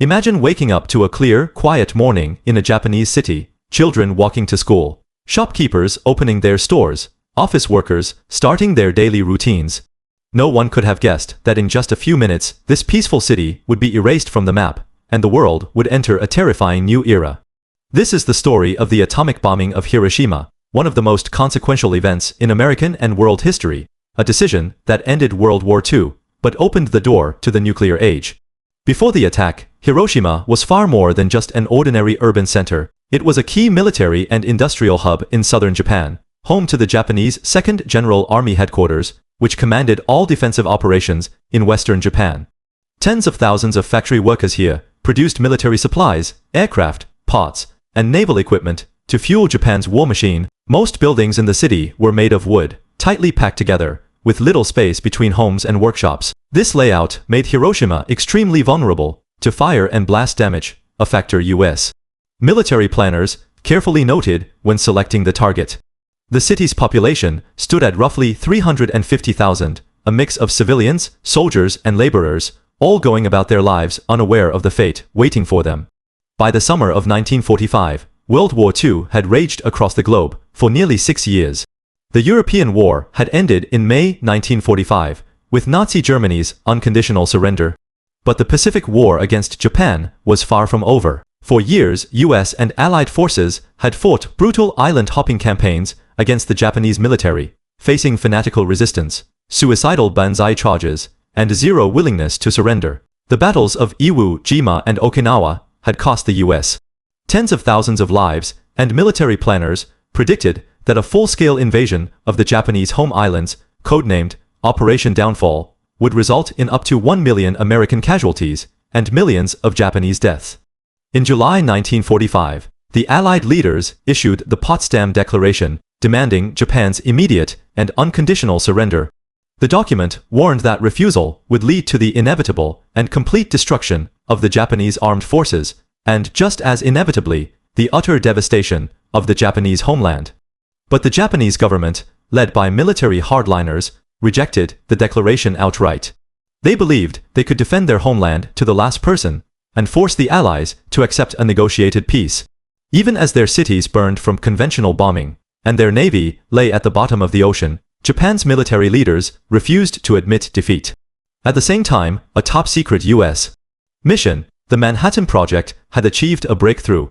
Imagine waking up to a clear, quiet morning in a Japanese city, children walking to school, shopkeepers opening their stores, office workers starting their daily routines. No one could have guessed that in just a few minutes, this peaceful city would be erased from the map, and the world would enter a terrifying new era. This is the story of the atomic bombing of Hiroshima, one of the most consequential events in American and world history, a decision that ended World War II, but opened the door to the nuclear age. Before the attack, Hiroshima was far more than just an ordinary urban center. It was a key military and industrial hub in southern Japan, home to the Japanese 2nd General Army Headquarters, which commanded all defensive operations in western Japan. Tens of thousands of factory workers here produced military supplies, aircraft, pots, and naval equipment to fuel Japan's war machine. Most buildings in the city were made of wood, tightly packed together, with little space between homes and workshops. This layout made Hiroshima extremely vulnerable to fire and blast damage, a factor U.S. military planners carefully noted when selecting the target. The city's population stood at roughly 350,000, a mix of civilians, soldiers, and laborers, all going about their lives unaware of the fate waiting for them. By the summer of 1945, World War II had raged across the globe for nearly 6 years. The European War had ended in May 1945, with Nazi Germany's unconditional surrender. But the Pacific War against Japan was far from over. For years, US and Allied forces had fought brutal island-hopping campaigns against the Japanese military, facing fanatical resistance, suicidal banzai charges, and zero willingness to surrender. The battles of Iwo Jima and Okinawa had cost the US tens of thousands of lives, and military planners predicted that a full-scale invasion of the Japanese home islands, codenamed Operation Downfall, would result in up to 1 million American casualties and millions of Japanese deaths. In July 1945, the Allied leaders issued the Potsdam Declaration, demanding Japan's immediate and unconditional surrender. The document warned that refusal would lead to the inevitable and complete destruction of the Japanese armed forces, and just as inevitably, the utter devastation of the Japanese homeland. But the Japanese government, led by military hardliners, rejected the declaration outright. They believed they could defend their homeland to the last person, and force the Allies to accept a negotiated peace. Even as their cities burned from conventional bombing, and their navy lay at the bottom of the ocean, Japan's military leaders refused to admit defeat. At the same time, a top-secret U.S. mission, the Manhattan Project, had achieved a breakthrough.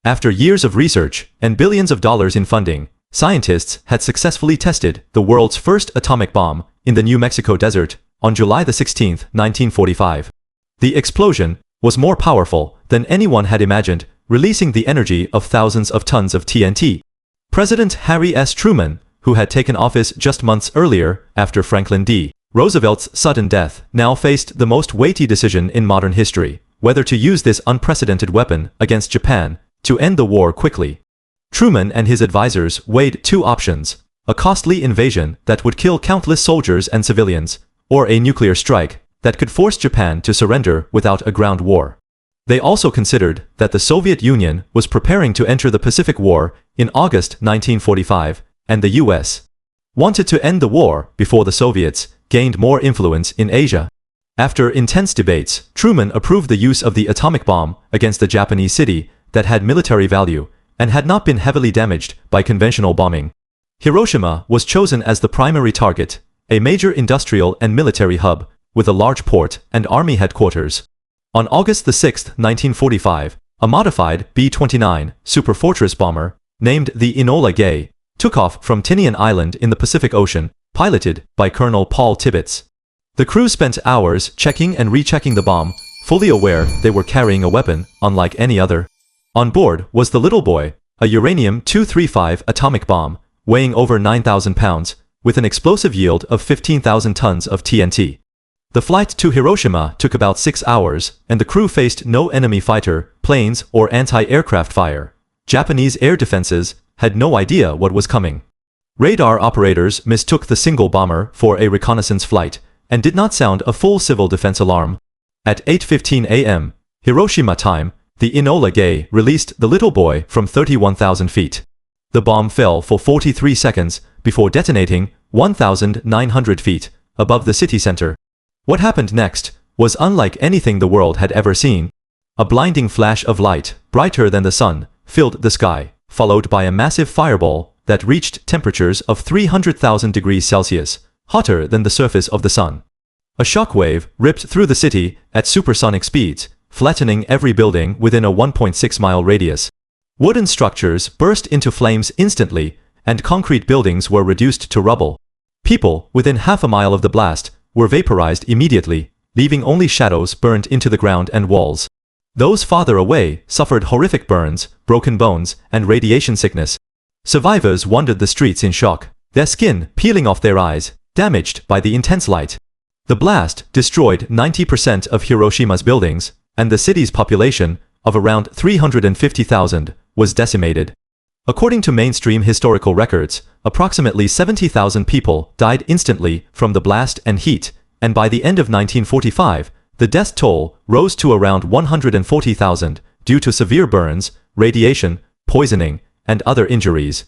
After years of research and billions of dollars in funding, scientists had successfully tested the world's first atomic bomb in the New Mexico desert on July 16, 1945. The explosion was more powerful than anyone had imagined, releasing the energy of thousands of tons of TNT. President Harry S. Truman, who had taken office just months earlier after Franklin D. Roosevelt's sudden death, now faced the most weighty decision in modern history: whether to use this unprecedented weapon against Japan to end the war quickly. Truman and his advisors weighed two options: a costly invasion that would kill countless soldiers and civilians, or a nuclear strike that could force Japan to surrender without a ground war. They also considered that the Soviet Union was preparing to enter the Pacific War in August 1945, and the US wanted to end the war before the Soviets gained more influence in Asia. After intense debates, Truman approved the use of the atomic bomb against the Japanese city that had military value and had not been heavily damaged by conventional bombing. Hiroshima was chosen as the primary target, a major industrial and military hub with a large port and army headquarters. On August 6, 1945, a modified B-29 Superfortress bomber, named the Enola Gay, took off from Tinian Island in the Pacific Ocean, piloted by Colonel Paul Tibbets. The crew spent hours checking and rechecking the bomb, fully aware they were carrying a weapon unlike any other. On board was the Little Boy, a uranium-235 atomic bomb, weighing over 9,000 pounds, with an explosive yield of 15,000 tons of TNT. The flight to Hiroshima took about 6 hours, and the crew faced no enemy fighter, planes, or anti-aircraft fire. Japanese air defenses had no idea what was coming. Radar operators mistook the single bomber for a reconnaissance flight, and did not sound a full civil defense alarm. At 8:15 a.m. Hiroshima time, the Enola Gay released the Little Boy from 31,000 feet. The bomb fell for 43 seconds before detonating 1,900 feet above the city center. What happened next was unlike anything the world had ever seen. A blinding flash of light, brighter than the sun, filled the sky, followed by a massive fireball that reached temperatures of 300,000 degrees Celsius, hotter than the surface of the sun. A shockwave ripped through the city at supersonic speeds, flattening every building within a 1.6-mile radius. Wooden structures burst into flames instantly, and concrete buildings were reduced to rubble. People within half a mile of the blast were vaporized immediately, leaving only shadows burned into the ground and walls. Those farther away suffered horrific burns, broken bones, and radiation sickness. Survivors wandered the streets in shock, their skin peeling off their eyes, damaged by the intense light. The blast destroyed 90% of Hiroshima's buildings, and the city's population, of around 350,000, was decimated. According to mainstream historical records, approximately 70,000 people died instantly from the blast and heat, and by the end of 1945, the death toll rose to around 140,000 due to severe burns, radiation, poisoning, and other injuries.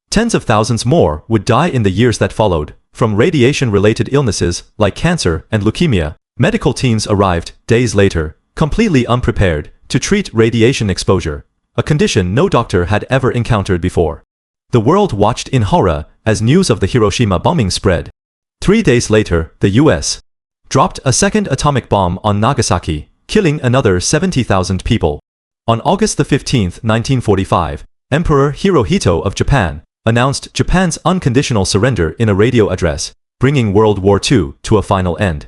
Tens of thousands more would die in the years that followed, from radiation-related illnesses like cancer and leukemia. Medical teams arrived days later, completely unprepared, to treat radiation exposure, a condition no doctor had ever encountered before. The world watched in horror as news of the Hiroshima bombing spread. 3 days later, the U.S. dropped a second atomic bomb on Nagasaki, killing another 70,000 people. On August 15, 1945, Emperor Hirohito of Japan announced Japan's unconditional surrender in a radio address, bringing World War II to a final end.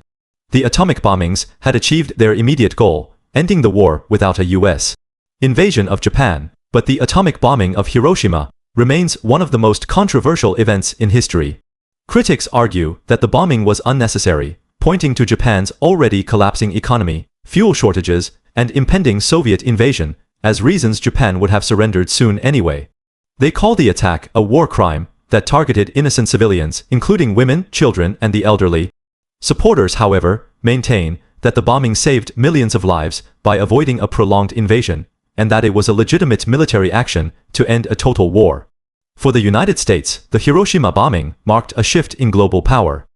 The atomic bombings had achieved their immediate goal, ending the war without a U.S. invasion of Japan, but the atomic bombing of Hiroshima remains one of the most controversial events in history. Critics argue that the bombing was unnecessary, pointing to Japan's already collapsing economy, fuel shortages, and impending Soviet invasion as reasons Japan would have surrendered soon anyway. They call the attack a war crime that targeted innocent civilians, including women, children, and the elderly. Supporters, however, maintain that the bombing saved millions of lives by avoiding a prolonged invasion, and that it was a legitimate military action to end a total war. For the United States, the Hiroshima bombing marked a shift in global power.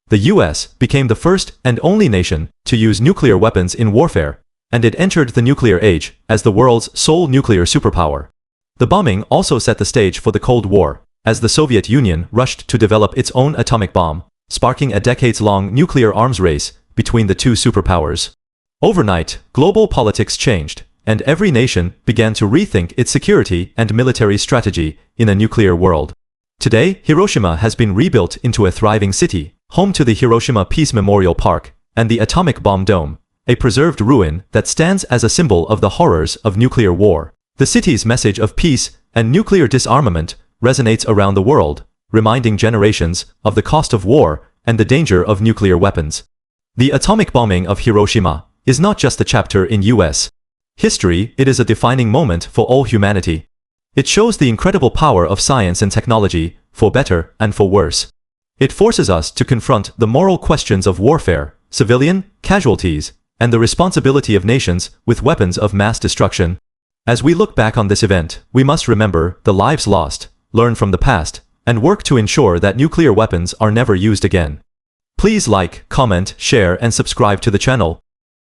The U.S. became the first and only nation to use nuclear weapons in warfare, and it entered the nuclear age as the world's sole nuclear superpower. The bombing also set the stage for the Cold War, as the Soviet Union rushed to develop its own atomic bomb, sparking a decades-long nuclear arms race between the two superpowers. Overnight, global politics changed, and every nation began to rethink its security and military strategy in a nuclear world. Today, Hiroshima has been rebuilt into a thriving city, home to the Hiroshima Peace Memorial Park and the Atomic Bomb Dome, a preserved ruin that stands as a symbol of the horrors of nuclear war. The city's message of peace and nuclear disarmament resonates around the world, reminding generations of the cost of war and the danger of nuclear weapons. The atomic bombing of Hiroshima is not just a chapter in U.S. history, it is a defining moment for all humanity. It shows the incredible power of science and technology, for better and for worse. It forces us to confront the moral questions of warfare, civilian casualties, and the responsibility of nations with weapons of mass destruction. As we look back on this event, we must remember the lives lost, learn from the past, and work to ensure that nuclear weapons are never used again. Please like, comment, share, and subscribe to the channel.